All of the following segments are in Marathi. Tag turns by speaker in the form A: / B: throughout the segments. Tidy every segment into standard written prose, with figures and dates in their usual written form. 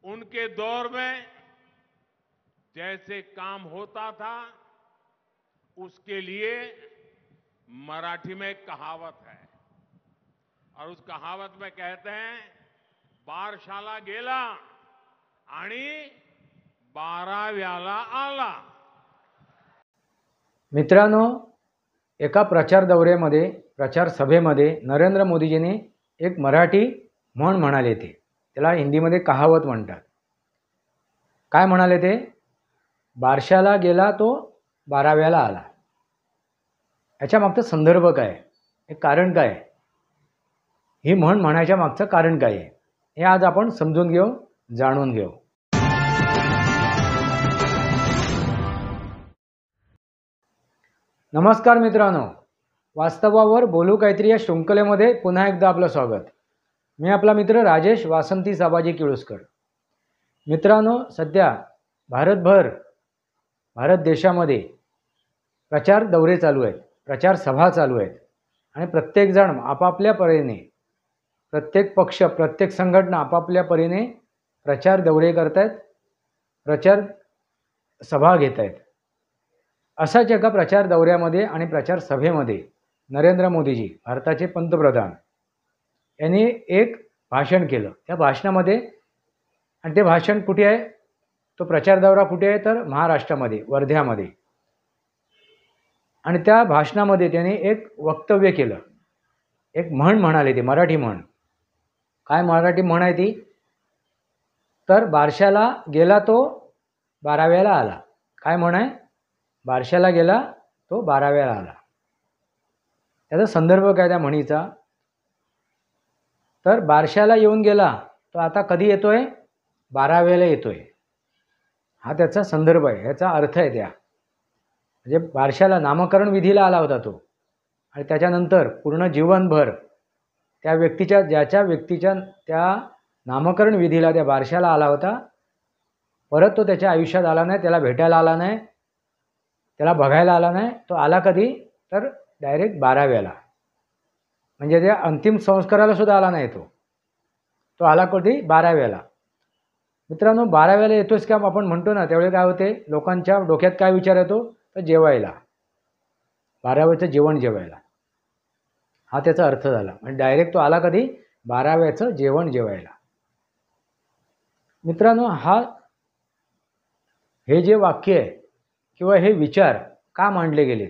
A: उनके दौर में जैसे काम होता था उसके लिए मराठी में एक कहावत है और उस कहावत में कहते हैं बारशाला गेला आणि बाराव्याला आला।
B: मित्रांनो, एका प्रचार दौऱ्यामध्ये प्रचार सभेमध्ये नरेंद्र मोदीजींनी एक मराठी म्हण म्हणाले ते, त्याला हिंदीमध्ये कहावत म्हणतात। काय म्हणाले ते? बारशाला गेला तो बाराव्याला आला। याच्या मागचा संदर्भ काय, हे कारण काय, ही म्हण म्हणायच्या मागचं कारण काय आहे, हे आज आपण समजून घेऊ, जाणून घेऊ। नमस्कार मित्रांनो, वास्तवावर बोलू काहीतरी या शृंखलेमध्ये पुन्हा एकदा आपलं स्वागत। मी आपला मित्र राजेश वासंती साबाजी किळुस्कर। मित्रांनो, सध्या भारत देशामध्ये प्रचार दौरे चालू आहेत, प्रचार सभा चालू आहेत आणि प्रत्येक जण आपापल्या परीने, प्रत्येक पक्ष, प्रत्येक संघटना आपापल्या परीने प्रचार दौरे करतायत, प्रचार सभा घेत आहेत। अशाच एका प्रचार दौऱ्यामध्ये आणि प्रचार सभेमध्ये नरेंद्र मोदीजी, भारताचे पंतप्रधान, यांनी एक भाषण केलं। त्या भाषणामध्ये, आणि ते भाषण कुठे आहे, तो प्रचार दौरा कुठे आहे, तर महाराष्ट्रामध्ये, वर्ध्यामध्ये। आणि त्या भाषणामध्ये त्यांनी एक वक्तव्य केलं, एक म्हण म्हणाले, ते मराठी म्हण। काय मराठी म्हण आहे ती? तर बारशाला गेला तो बाराव्याला आला। काय म्हण आहे? बारशाला गेला तो बाराव्याला आला। त्याचा संदर्भ काय त्या म्हणीचा? तर बारशाला येऊन गेला तो आता कधी येतोय? बाराव्याला येतोय। हा त्याचा संदर्भ आहे, याचा अर्थ आहे त्या। म्हणजे बारशाला नामकरण विधीला आला होता तो, आणि त्याच्यानंतर पूर्ण जीवनभर त्या व्यक्तीच्या, ज्याच्या व्यक्तीच्या त्या नामकरण विधीला, त्या बारशाला आला होता, परत तो त्याच्या आयुष्यात आला नाही, त्याला भेटायला आला नाही, त्याला बघायला आला नाही। तो आला कधी? तर डायरेक्ट बाराव्याला, म्हणजे त्या अंतिम संस्काराला सुद्धा आला नाही तो आला कधी? बाराव्याला। मित्रांनो, बाराव्याला येतोच का आपण म्हणतो ना, त्यावेळी काय होते, लोकांच्या डोक्यात काय विचार येतो? तर जेवायला, बाराव्याचं जेवण जेवायला, हा त्याचा अर्थ झाला। म्हणजे डायरेक्ट तो आला कधी? बाराव्याचं जेवण जेवायला। मित्रांनो, हे जे वाक्य आहे किंवा हे विचार का मांडले गेले,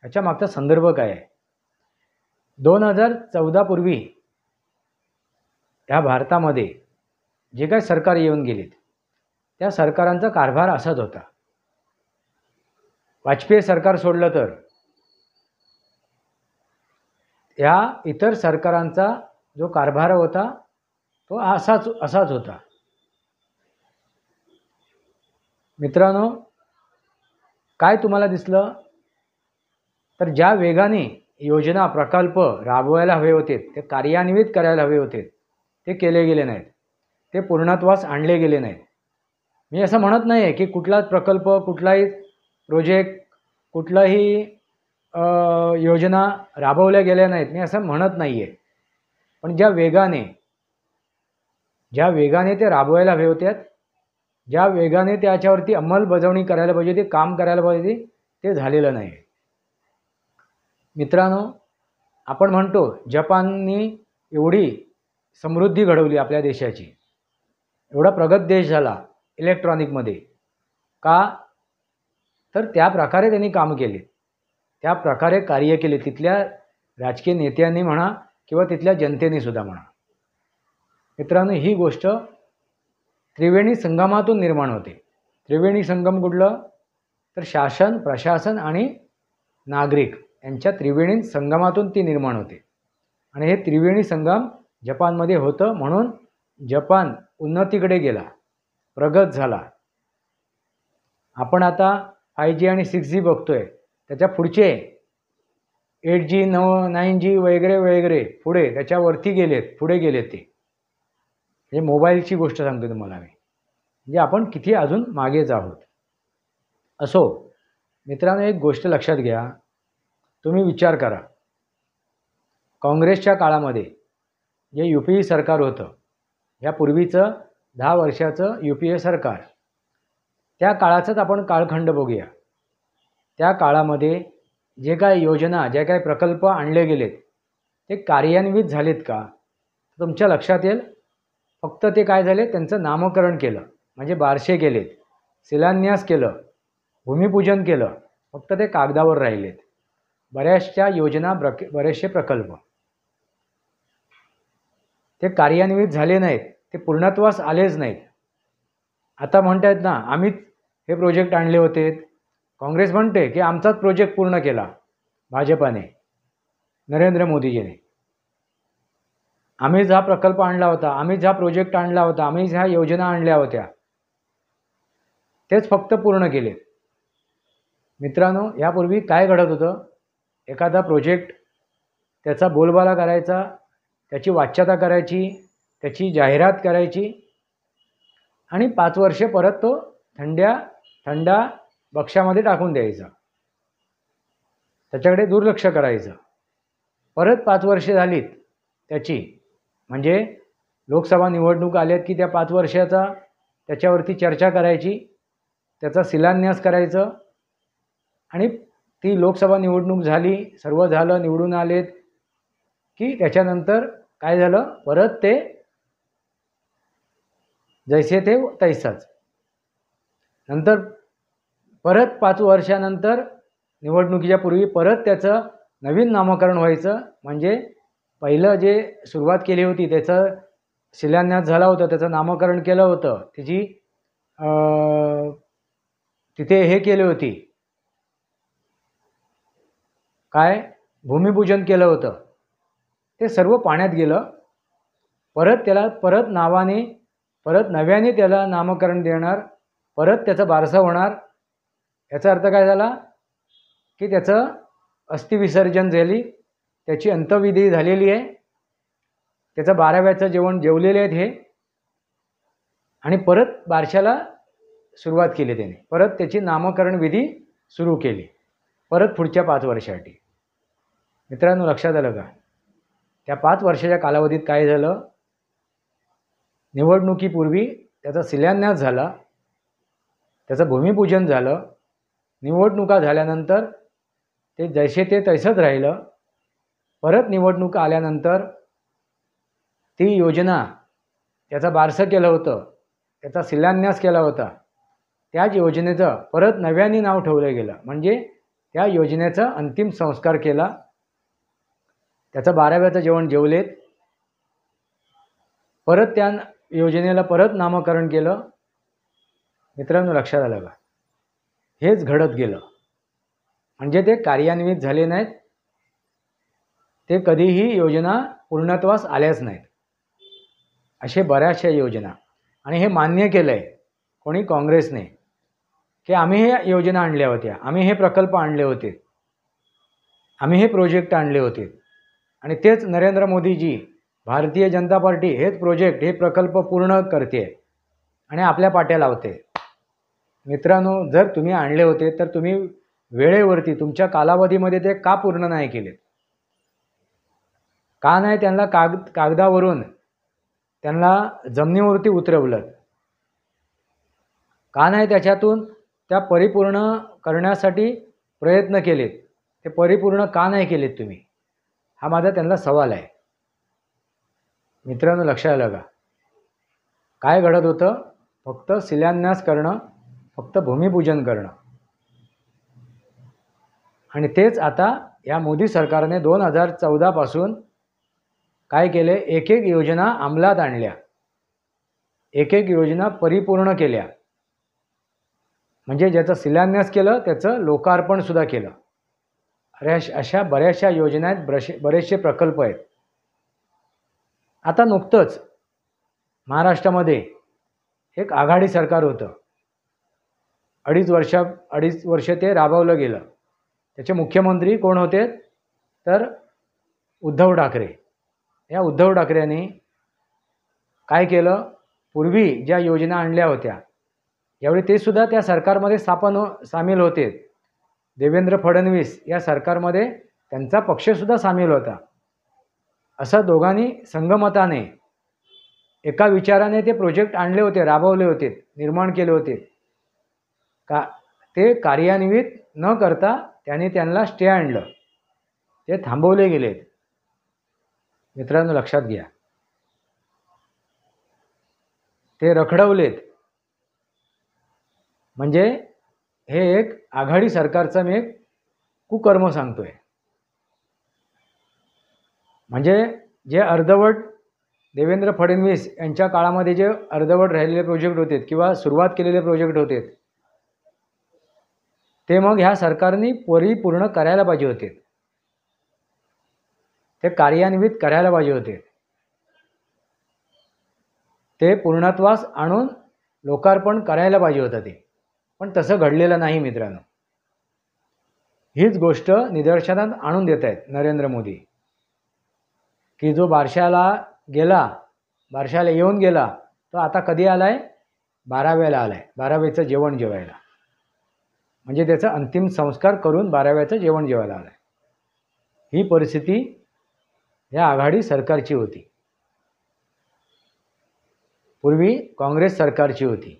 B: याच्या मागचा संदर्भ काय आहे? 2014 पूर्वी ह्या भारतामध्ये जे काही सरकार येऊन गेलीत, त्या सरकारांचा कारभार असाच होता। वाजपेयी सरकार सोडलं तर या इतर सरकारांचा जो कारभार होता तो असाच होता। मित्रांनो, काय तुम्हाला दिसलं? तर ज्या वेगाने योजना, प्रकल्प राबवायला हवे होते, ते कार्यान्वित करायला हवे होते, ते केले गेले नाहीत, ते पूर्णत्वास आणले गेले नाहीत। मी असं म्हणत नाही आहे की कुठलाच प्रकल्प, कुठलाही प्रोजेक्ट, कुठलाही योजना राबवल्या गेल्या नाहीत, मी असं म्हणत नाही आहे। पण ज्या वेगाने ते राबवायला हवे होते, ज्या वेगाने त्याच्यावरती अंमलबजावणी करायला पाहिजे, ते काम करायला पाहिजे, ते झालेलं नाही। मित्रांनो, आपण म्हणतो जपाननी एवढी समृद्धी घडवली आपल्या देशाची, एवढा प्रगत देश झाला इलेक्ट्रॉनिकमध्ये, का? तर त्या प्रकारे त्यांनी काम केले, त्या प्रकारे कार्य केले, तिथल्या राजकीय नेत्यांनी म्हणा किंवा तिथल्या जनतेने सुद्धा म्हणा। मित्रांनो, ही गोष्ट त्रिवेणी संगमातून निर्माण होते। त्रिवेणी संगम कुठलं? तर शासन, प्रशासन आणि नागरिक यांच्या त्रिवेणी संगमातून ती निर्माण होते। आणि हे त्रिवेणी संगम जपानमध्ये होतं, म्हणून जपान उन्नतीकडे गेला, प्रगत झाला। आपण आता 5G आणि 6G बघतोय, त्याच्या पुढचे 8G, 9G वगैरे वगैरे पुढे त्याच्यावरती गेलेत, पुढे गेलेत ते। हे मोबाईलची गोष्ट सांगतो तुम्हाला मी, म्हणजे आपण किती अजून मागेच आहोत। असो मित्रांनो, एक गोष्ट लक्षात घ्या, तुम्ही विचार करा, काँग्रेसच्या काळामध्ये जे UPE सरकार होतं, यापूर्वीचं 10 वर्षाचं UPA सरकार, त्या काळाचाच आपण कालखंड बघूया. त्या काळामध्ये जे काही योजना, जे काही प्रकल्प आणले गेलेत ते कार्यान्वित झालेत का? तुमच्या लक्षात येईल फक्त ते काय झाले, त्यांचं नामकरण केलं, म्हणजे बारशे केलेत, शिलान्यास केलं, भूमिपूजन केलं, फक्त ते कागदावर राहिलेत. बऱ्याचशा योजना, बरेचसे प्रकल्प ते कार्यान्वित झाले नाहीत, ते पूर्णत्वास आलेच नाहीत. आता म्हणतायत ना, आम्हीच हे प्रोजेक्ट आणले होते. काँग्रेस म्हणते की आमचाच प्रोजेक्ट पूर्ण केला भाजपाने, नरेंद्र मोदीजीने. आम्हीच हा प्रकल्प आणला होता, आम्हीच हा प्रोजेक्ट आणला होता, आम्हीच ह्या योजना आणल्या होत्या, तेच फक्त पूर्ण केले. मित्रांनो, यापूर्वी काय घडत होतं, एखादा प्रोजेक्ट त्याचा बोलबाला करायचा, त्याची वाच्यता करायची, त्याची जाहिरात करायची आणि 5 वर्षे परत तो थंडा बक्षामध्ये टाकून द्यायचा, त्याच्याकडे दुर्लक्ष करायचं. परत 5 वर्षे झालीत त्याची, म्हणजे लोकसभा निवडणूक आल्यात की त्या 5 वर्षाचा त्याच्यावरती चर्चा करायची, त्याचा शिलान्यास करायचं आणि ती लोकसभा निवडणूक झाली, सर्व झालं, निवडून आलेत की त्याच्यानंतर काय झालं, परत ते जैसे ते तैसाच. नंतर परत 5 वर्षानंतर निवडणुकीच्या पूर्वी परत त्याचं नवीन नामकरण व्हायचं, म्हणजे पहिलं जे सुरुवात केली होती त्याचं शिलान्यास झाला होता, त्याचं नामकरण केलं होतं, तिची तिथे हे केली होती, काय भूमिपूजन केलं होतं, ते सर्व पाण्यात गेलं. परत त्याला परत नव्याने त्याला नामकरण देणार, परत त्याचं बारसं होणार. याचा अर्थ काय झाला की त्याचं अस्थिविसर्जन झाली, त्याची अंत्यविधी झालेली आहे, त्याचं 12व्याचं जेवण जेवलेले आहेत हे, आणि परत बारशाला सुरुवात केली त्याने, परत त्याची नामकरण विधी सुरू केली, परत पुढच्या 5 वर्षासाठी. मित्रांनो, लक्षात आलं का? त्या 5 वर्षाच्या कालावधीत काय झालं, निवडणुकीपूर्वी त्याचा शिलान्यास झाला, त्याचं भूमिपूजन झालं, निवडणुका झाल्यानंतर ते जैसे ते तैसंच राहिलं. परत निवडणुका आल्यानंतर ती योजना, त्याचं बारसं केलं होतं, त्याचा शिलान्यास केला होता, त्याच योजनेचं परत नव्याने नाव ठेवलं गेलं, म्हणजे त्या योजनेचा अंतिम संस्कार केला, त्याचं 12व्याचं जेवण जेवलेत, परत त्या योजनेला परत नामकरण केलं. मित्रांनो, लक्षात आलं का? हेच घडत गेलं, म्हणजे ते कार्यान्वित झाले नाहीत, ते कधीही योजना पूर्णत्वास आल्याच नाहीत, असे बऱ्याचशा योजना. आणि हे मान्य केलं आहे कोणी, काँग्रेसने, की आम्ही हे योजना आणल्या होत्या, आम्ही हे प्रकल्प आणले होते, आम्ही हे प्रोजेक्ट आणले होते, आणि तेच नरेंद्र मोदीजी, भारतीय जनता पार्टी हेच प्रोजेक्ट, हे प्रकल्प पूर्ण करते आणि आपल्या पाट्या लावते. मित्रांनो, जर तुम्ही आणले होते तर तुम्ही वेळेवरती तुमच्या कालावधीमध्ये ते का पूर्ण नाही केलेत? का नाही त्यांना कागदावरून त्यांना जमिनीवरती उतरवलं? का नाही त्याच्यातून त्या परिपूर्ण करण्यासाठी प्रयत्न केलेत? ते परिपूर्ण का नाही केलेत तुम्ही? हा माझा त्यांना सवाल आहे. मित्रांनो, लक्षात आलं का? काय घडत होतं? फक्त शिलान्यास करणं, फक्त भूमिपूजन करणं, आणि तेच आता या मोदी सरकारने 2014 पासून काय केले, एक एक योजना अंमलात आणल्या, एक एक योजना परिपूर्ण केल्या, म्हणजे ज्याचं शिलान्यास केलं त्याचं लोकार्पणसुद्धा केलं. अशा बऱ्याचशा योजना आहेत, बरेचसे प्रकल्प आहेत. आता नुकतंच महाराष्ट्रामध्ये एक आघाडी सरकार होतं, 2.5 वर्ष ते राबवलं गेलं. त्याचे मुख्यमंत्री कोण होते? तर उद्धव ठाकरे. या उद्धव ठाकरेंनी काय केलं, पूर्वी ज्या योजना आणल्या होत्या, यावेळी ते सुद्धा त्या सरकारमध्ये सामील होते. देवेंद्र फडणवीस या सरकारमध्ये त्यांचा पक्षसुद्धा सामील होता. असं दोघांनी संगमताने एका विचाराने ते प्रोजेक्ट आणले होते, राबवले होते, निर्माण केले होते का ते कार्यान्वित न करता त्यांनी त्यांना स्टे आणलं, ते थांबवले गेलेत. मित्रांनो लक्षात घ्या, ते रखडवलेत. म्हणजे हे एक आघाडी सरकारचं मी एक कुकर्म सांगतोय. म्हणजे जे अर्धवट देवेंद्र फडणवीस यांच्या काळामध्ये जे अर्धवट राहिलेले प्रोजेक्ट होते किंवा सुरुवात केलेले प्रोजेक्ट होते ते मग ह्या सरकारने परिपूर्ण करायला पाहिजे होते, ते कार्यान्वित करायला पाहिजे होते, ते पूर्णत्वास आणून लोकार्पण करायला पाहिजे होतं ते. पण तसं घडलेलं नाही मित्रांनो. हीच गोष्ट निदर्शनात आणून देत आहेत नरेंद्र मोदी की जो बारशाला गेला, बारशाला येऊन गेला, तो आता कधी आलाय? 12व्याला आलाय, 12वेचं जेवण जेवायला. म्हणजे त्याचा अंतिम संस्कार करून 12व्याचं जेवण जेवायला आलाय. ही परिस्थिती या आघाडी सरकारची होती, पूर्वी काँग्रेस सरकारची होती.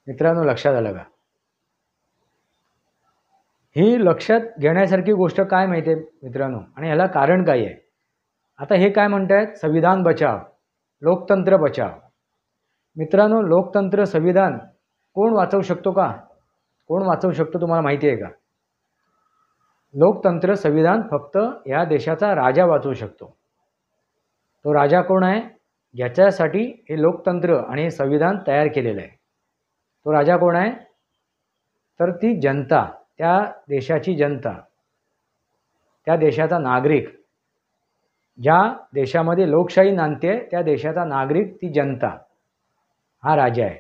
B: मित्रांनो लक्षात आलं का? ही लक्षात घेण्यासारखी गोष्ट काय माहिती आहे मित्रांनो, आणि ह्याला कारण काय आहे? आता हे काय म्हणतायत? संविधान बचाव, लोकतंत्र बचाव. मित्रांनो लोकतंत्र संविधान कोण वाचवू शकतो का? कोण वाचवू शकतो तुम्हाला माहिती आहे का? लोकतंत्र संविधान फक्त या देशाचा राजा वाचवू शकतो. तो राजा कोण आहे? ज्याच्यासाठी हे लोकतंत्र आणि हे संविधान तयार केलेलं आहे. तो राजा कोण आहे? तर ती जनता, त्या देशाची जनता, त्या देशाचा नागरिक. ज्या देशामध्ये लोकशाही नांदते त्या देशाचा नागरिक, ती जनता, हा राजा आहे.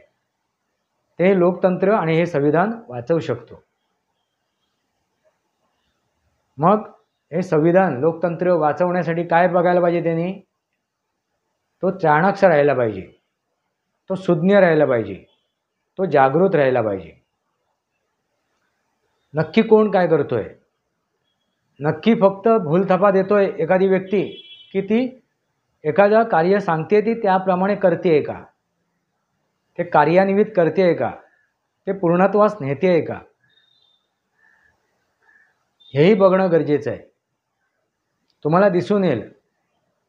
B: ते लोकतंत्र आणि हे संविधान वाचवू शकतो. मग हे संविधान लोकतंत्र वाचवण्यासाठी काय बघायला पाहिजे त्यांनी? तो चाणाक्ष राहायला पाहिजे, तो सुज्ञ राहायला पाहिजे, तो जागृत राहायला पाहिजे. नक्की कोण काय करतोय? नक्की फक्त भूलथापा देतोय एखादी व्यक्ती की ती एखादा कार्य सांगते ती त्याप्रमाणे करते का? ते कार्यान्वित करते का? ते पूर्णत्वास नेते का? हेही बघणं गरजेचं आहे. तुम्हाला दिसून येईल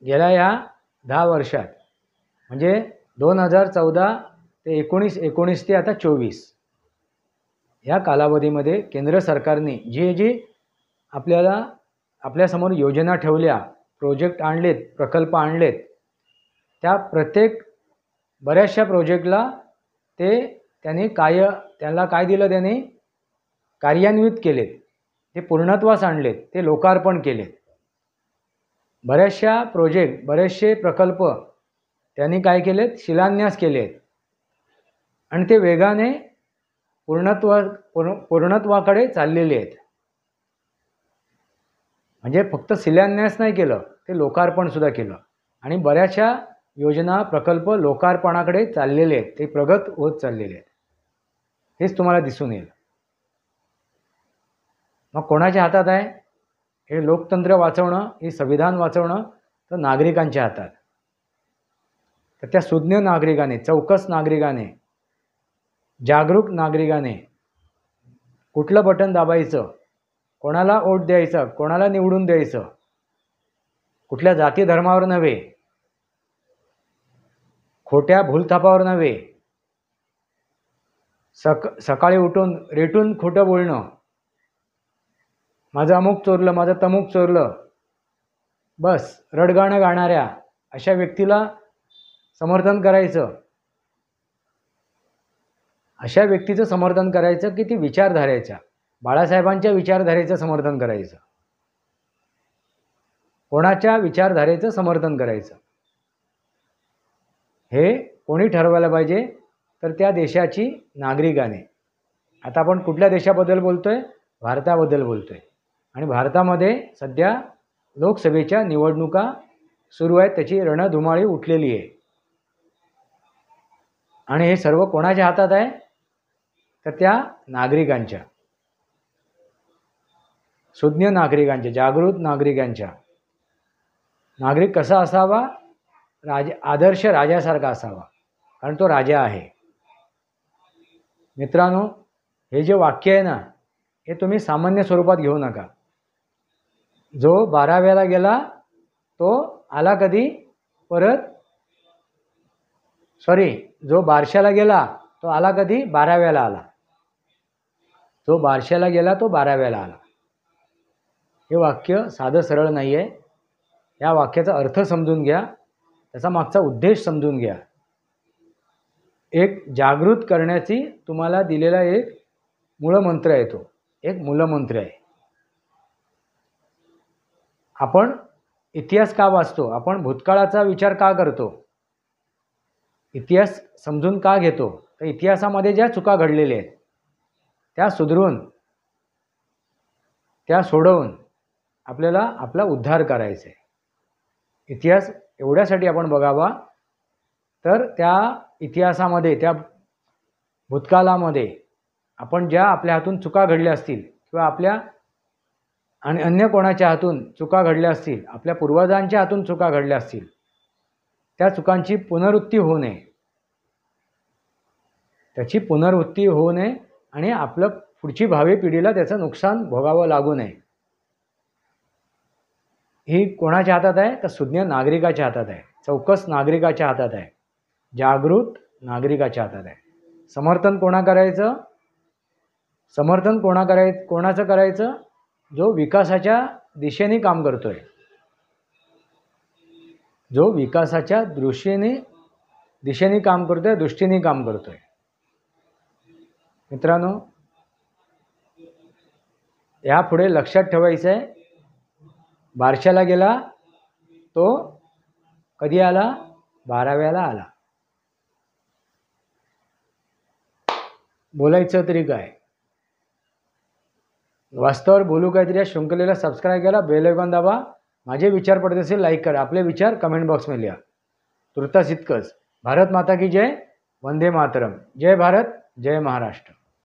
B: गेल्या या 10 वर्षात, म्हणजे 2014 ते 19 ते आता 24 या कालावधीमध्ये केंद्र सरकारने जी आपल्यासमोर योजना ठेवल्या, प्रोजेक्ट आणलेत, प्रकल्प आणलेत, त्या प्रत्येक बऱ्याचशा प्रोजेक्टला त्यांनी त्याला काय दिलं? त्यांनी कार्यान्वित केलेत, ते पूर्णत्वास आणलेत, ते लोकार्पण केलेत. बऱ्याचशा प्रोजेक्ट, बरेचसे प्रकल्प त्यांनी काय केलेत? शिलान्यास केलेत आणि ते वेगाने पूर्णत्वाकडे चाललेले आहेत. म्हणजे फक्त शिलान्यास नाही केलं, ते लोकार्पण सुद्धा केलं आणि बऱ्याचशा योजना प्रकल्प लोकार्पणाकडे चाललेले आहेत, ते प्रगत होत चाललेले आहेत. हेच तुम्हाला दिसून येईल. मग कोणाच्या हातात आहे हे लोकतंत्र वाचवणं, हे संविधान वाचवणं? तर नागरिकांच्या हातात. तर त्या सुज्ञ नागरिकाने, चौकस नागरिकाने, जागरूक नागरिकाने कुठलं बटन दाबायचं, कोणाला वोट द्यायचं, कोणाला निवडून द्यायचं, कुठल्या जाती धर्मावर नव्हे, खोट्या भूलथापावर नव्हे, सकाळी उठून रेटून खोटं बोलणं, माझं अमुक चोरलं, माझं तमुक चोरलं, बस रडगाणं गाणाऱ्या अशा व्यक्तीला समर्थन करायचं. अशा व्यक्तीचं समर्थन करायचं की ती विचारधारेच्या, बाळासाहेबांच्या विचारधारेचं समर्थन करायचं. कोणाच्या विचारधारेचं समर्थन करायचं हे कोणी ठरवायला पाहिजे? तर त्या देशाची नागरिकाने. आता आपण कुठल्या देशाबद्दल बोलतोय? भारताबद्दल बोलतोय. आणि भारतामध्ये सध्या लोकसभेच्या निवडणुका सुरू आहेत, त्याची रणधुमाळी उठलेली आहे. आणि हे सर्व कोणाच्या हातात आहे? तर त्या नागरिकांच्या, सुज्ञ नागरिकांच्या, जागृत नागरिकांच्या. नागरिक कसा असावा? आदर्श राजासारखा असावा, कारण तो राजा आहे. मित्रांनो, हे जे वाक्य आहे ना, हे तुम्ही सामान्य स्वरूपात घेऊ नका. जो 12व्याला गेला तो आला कधी परत, जो बारशाला गेला तो आला कधी, 12व्याला आला. जो बारशाला गेला तो 12व्याला आला. हे वाक्य साधं सरळ नाही आहे. या वाक्याचा अर्थ समजून घ्या, त्याचा मागचा उद्देश समजून घ्या. एक जागृत करण्याची तुम्हाला दिलेला एक मूलमंत्र आहे, तो एक मूलमंत्र आहे. आपण इतिहास का वाचतो, आपण भूतकाळाचा विचार का करतो, इतिहास समजून का घेतो, तर इतिहासामध्ये ज्या चुका घडलेल्या आहेत त्या सुधारून, त्या सोडवून आपल्याला आपला उद्धार करायचा आहे. इतिहास एवढ्यासाठी आपण बघावा, तर त्या इतिहासामध्ये, त्या भूतकाळामध्ये आपण ज्या आपल्या हातून चुका घडल्या असतील किंवा आपल्या आणि अन्य कोणाच्या हातून चुका घडल्या असतील, आपल्या पूर्वजांच्या हातून चुका घडल्या असतील, त्या चुकांची पुनरुत्ती होऊ नये, त्याची पुनरुत्ती होऊ नये आणि आपलं पुढची भावी पिढीला त्याचं नुकसान भोगावं लागू नये. ही कोणाच्या हातात आहे, तर सुज्ञ नागरिकाच्या हातात आहे, चौकस नागरिकाच्या हातात आहे, जागृत नागरिकाच्या हातात आहे. समर्थन कोणाचं करायचं, जो विकासाच्या दिशेने काम करतोय, जो विकासाच्या दिशेने काम करतोय, दृष्टीने काम करतोय. मित्रांनो, यापुढे लक्षात ठेवायचं आहे, बारशाला गेला तो कधी आला, 12व्याला आला. बोलायचं तरी काय, वास्तवावर बोलू काहीतरी. या शृंखलेला सबस्क्राईब करा, बेल आयकॉन दाबा. माझे विचार पडत असेल लाईक करा, आपले विचार कमेंट बॉक्समध्ये लिहा. तुर्तास इतकंच. भारत माता की जय, वंदे मातरम. जय भारत, जय महाराष्ट्र.